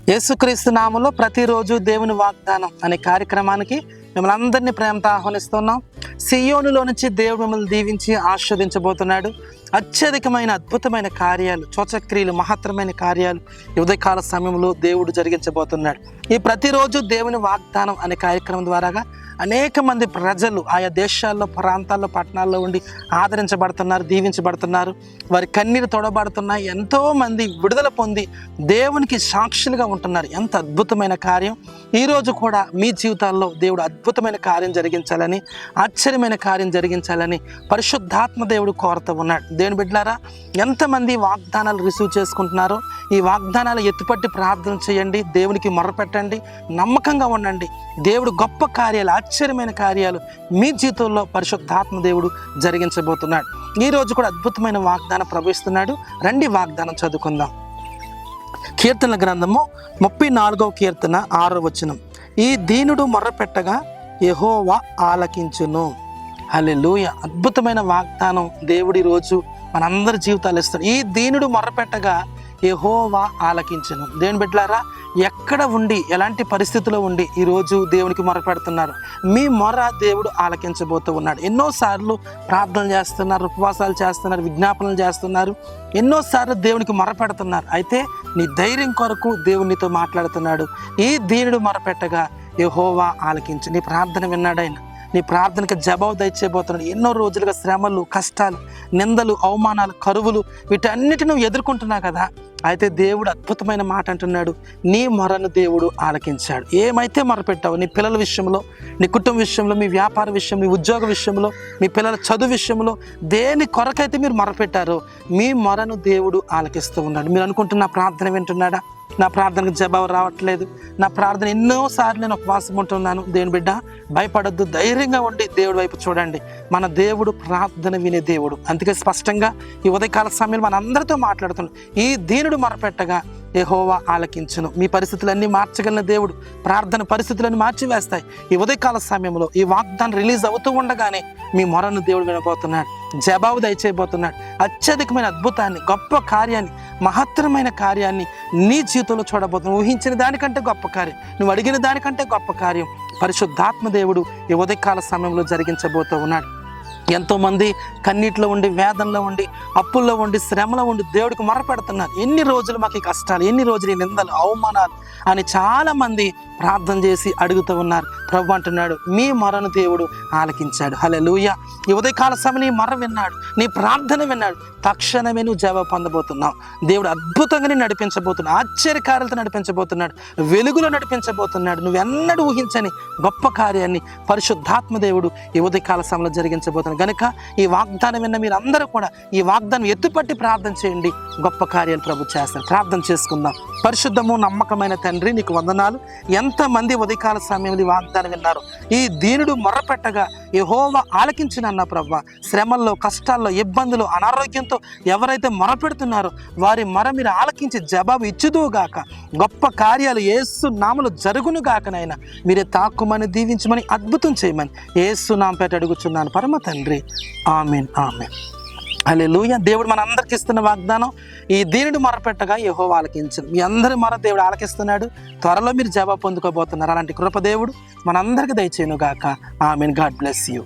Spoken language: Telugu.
యేసుక్రీస్తు నామములో ప్రతిరోజు దేవుని వాగ్దానం అనే కార్యక్రమానికి మిమ్మల్ని అందరినీ ప్రేమతో ఆహ్వానిస్తున్నాం. సియోనులో నుంచి దేవుడు మిమ్మల్ని దీవించి ఆస్వాదించబోతున్నాడు. అత్యధికమైన అద్భుతమైన కార్యాలు, చోచక్రియలు, మహత్తరమైన కార్యాలు ఈ ఉదయకాల సమయంలో దేవుడు జరిగించబోతున్నాడు. ఈ ప్రతిరోజు దేవుని వాగ్దానం అనే కార్యక్రమం ద్వారాగా అనేక మంది ప్రజలు ఆయా దేశాల్లో, ప్రాంతాల్లో, పట్టణాల్లో ఉండి ఆదరించబడుతున్నారు, దీవించబడుతున్నారు. వారి కన్నీరు తొడబడుతున్నాయి. ఎంతోమంది విడుదల పొంది దేవునికి సాక్షులుగా ఉంటున్నారు. ఎంత అద్భుతమైన కార్యం! ఈరోజు కూడా మీ జీవితాల్లో దేవుడు అద్భుతమైన కార్యం జరిగించాలని, ఆశ్చర్యమైన కార్యం జరిగించాలని పరిశుద్ధాత్మ దేవుడు కోరుతూ ఉన్నాడు. దేవుని బిడ్డలారా, ఎంతమంది వాగ్దానాలు రిసీవ్ చేసుకుంటున్నారో ఈ వాగ్దానాలు ఎత్తుపట్టి ప్రార్థన చేయండి, దేవునికి మొర్రపెట్టండి, నమ్మకంగా ఉండండి. దేవుడు గొప్ప కార్యాలు, ఆశ్చర్యమైన కార్యాలు మీ జీవితంలో పరిశుద్ధాత్మ దేవుడు జరిగించబోతున్నాడు. ఈరోజు కూడా అద్భుతమైన వాగ్దానం ప్రవేశిస్తున్నాడు. రండి వాగ్దానం చదువుకుందాం. కీర్తనల గ్రంథము 34వ కీర్తన 6వ వచనం. ఈ దీనుడు మొర్రపెట్టగా యెహోవా ఆలకించును. హల్లెలూయా! అద్భుతమైన వాగ్దానం దేవుడి రోజు మనందరి జీవితాలు ఇస్తాడు. ఈ దీనుడు మొర్రపెట్టగా యెహోవా ఆలకించును. దేవుని బిడ్డలారా, ఎక్కడ ఉండి, ఎలాంటి పరిస్థితిలో ఉండి ఈరోజు దేవునికి మొరపెడుతున్నారు, మీ మొర దేవుడు ఆలకించబోతూ ఉన్నాడు. ఎన్నోసార్లు ప్రార్థనలు చేస్తున్నారు, ఉపవాసాలు చేస్తున్నారు, విజ్ఞాపనలు చేస్తున్నారు, ఎన్నోసార్లు దేవునికి మొరపెడుతున్నారు. అయితే నీ ధైర్యం కొరకు దేవుడు నీతో మాట్లాడుతున్నాడు. ఈ దీనుడు మొరపెట్టగా యెహోవా ఆలకించు. నీ ప్రార్థన విన్నాడు ఆయన. నీ ప్రార్థనకి జవాబు దయచేయబోతున్నాడు. ఎన్నో రోజులుగా శ్రమలు, కష్టాలు, నిందలు, అవమానాలు, కరువులు వీటన్నిటిని నువ్వు ఎదుర్కొంటున్నావు కదా. అయితే దేవుడు అద్భుతమైన మాట అంటున్నాడు, నీ మొరను దేవుడు ఆలకించాడు. ఏమైతే మొరపెట్టావు, నీ పిల్లల విషయంలో, నీ కుటుంబ విషయంలో, మీ వ్యాపార విషయం, మీ ఉద్యోగ విషయంలో, మీ పిల్లల చదువు విషయంలో, దేని కొరకైతే మీరు మొరపెట్టారో మీ మొరను దేవుడు ఆలకిస్తూ ఉన్నాడు. మీరు అనుకుంటున్న ప్రార్థన వింటున్నాడా? నా ప్రార్థనకు జవాబు రావట్లేదు, నా ప్రార్థన ఎన్నోసార్లు నేను ఉపవాసం ఉంటున్నాను. దేవుని బిడ్డ, భయపడొద్దు, ధైర్యంగా ఉండి దేవుడి వైపు చూడండి. మన దేవుడు ప్రార్థన వినే దేవుడు. అందుకే స్పష్టంగా ఈ ఉదయకాల సమయంలో మన అందరితో మాట్లాడుతున్నాడు. ఈ దీనుడు మొరపెట్టగా యెహోవా ఆలకించును. మీ పరిస్థితులన్నీ మార్చగలిగిన దేవుడు ప్రార్థన పరిస్థితులను మార్చివేస్తాయి. ఈ ఉదయకాల సమయంలో ఈ వాగ్దానం రిలీజ్ అవుతూ ఉండగానే మీ మొరను దేవుడు వినబోతున్నాడు, జవాబు దయచేయబోతున్నాడు. అత్యధికమైన అద్భుతాన్ని, గొప్ప కార్యాన్ని, మహత్తరమైన కార్యాన్ని నీ జీవితంలో చూడబోతున్నావు. ఊహించిన దానికంటే గొప్ప కార్యం, నువ్వు అడిగిన దానికంటే గొప్ప కార్యం పరిశుద్ధాత్మ దేవుడు ఈ ఉదయకాల సమయంలో జరిగించబోతూ ఉన్నాడు. ఎంతోమంది కన్నీటిలో ఉండి, వేదనలో ఉండి, అప్పుల్లో ఉండి, శ్రమలో ఉండి దేవుడికి మొరపెడుతున్నారు. ఎన్ని రోజులు మాకు ఈ కష్టాలు, ఎన్ని రోజులు ఈ నిందలు, అవమానాలు అని చాలామంది ప్రార్థన చేసి అడుగుతూ ఉన్నారు. ప్రభు అంటున్నాడు, మీ మొరను దేవుడు ఆలకించాడు. హల్లెలూయా! ఈ ఉదయకాల సమయం నీ మొర విన్నాడు, నీ ప్రార్థన విన్నాడు. తక్షణమే నువ్వు జవాబు పొందబోతున్నావు. దేవుడు అద్భుతంగా నేను నడిపించబోతున్నాడు, ఆశ్చర్యకార్యాలతో నడిపించబోతున్నాడు, వెలుగులో నడిపించబోతున్నాడు. నువ్వెన్నడూ ఊహించని గొప్ప కార్యాన్ని పరిశుద్ధాత్మ దేవుడు ఈ ఉదయకాల సమయంలో జరిగించబోతున్నాడు. గనుక ఈ వాగ్దానం విన్న మీరు అందరూ కూడా ఈ వాగ్దానం ఎత్తుపట్టి ప్రార్థన చేయండి. గొప్ప కార్యాలు ప్రభు చేస్తారు. ప్రార్థన చేసుకుందాం. పరిశుద్ధము నమ్మకమైన తండ్రి, నీకు వందనాలు. ఎంతమంది ఉదయకాల సమయంలో ఈ వాగ్దానం విన్నారు. ఈ దీనుడు మొర్రపెట్టగా యెహోవా ఆలకించినన్న ప్రభు, శ్రమల్లో, కష్టాల్లో, ఇబ్బందులు, అనారోగ్యంతో ఎవరైతే మొరపెడుతున్నారో వారి మొర మీరు ఆలకించి జవాబు ఇచ్చుదువుగాక. గొప్ప కార్యాలు యేసు నామములో జరుగును గాకనైనా మీరే తాక్కుమని, దీవించమని, అద్భుతం చేయమని యేసు నామముపేట అడుగుచున్నాను పరమ తండ్రి. ఆమేన్, ఆమేన్. హల్లెలూయా! దేవుడు మన అందరికి ఇస్తున్న వాగ్దానం, ఈ దీనుడు మొరపెట్టగా యెహోవా ఆలకించును. మీ అందరి మొర దేవుడు ఆలకిస్తున్నాడు. త్వరలో మీరు జవాబు పొందుకోబోతున్నారు. అలాంటి కృప దేవుడు మనందరికి దయచేయును గాక. ఆమేన్. God bless you.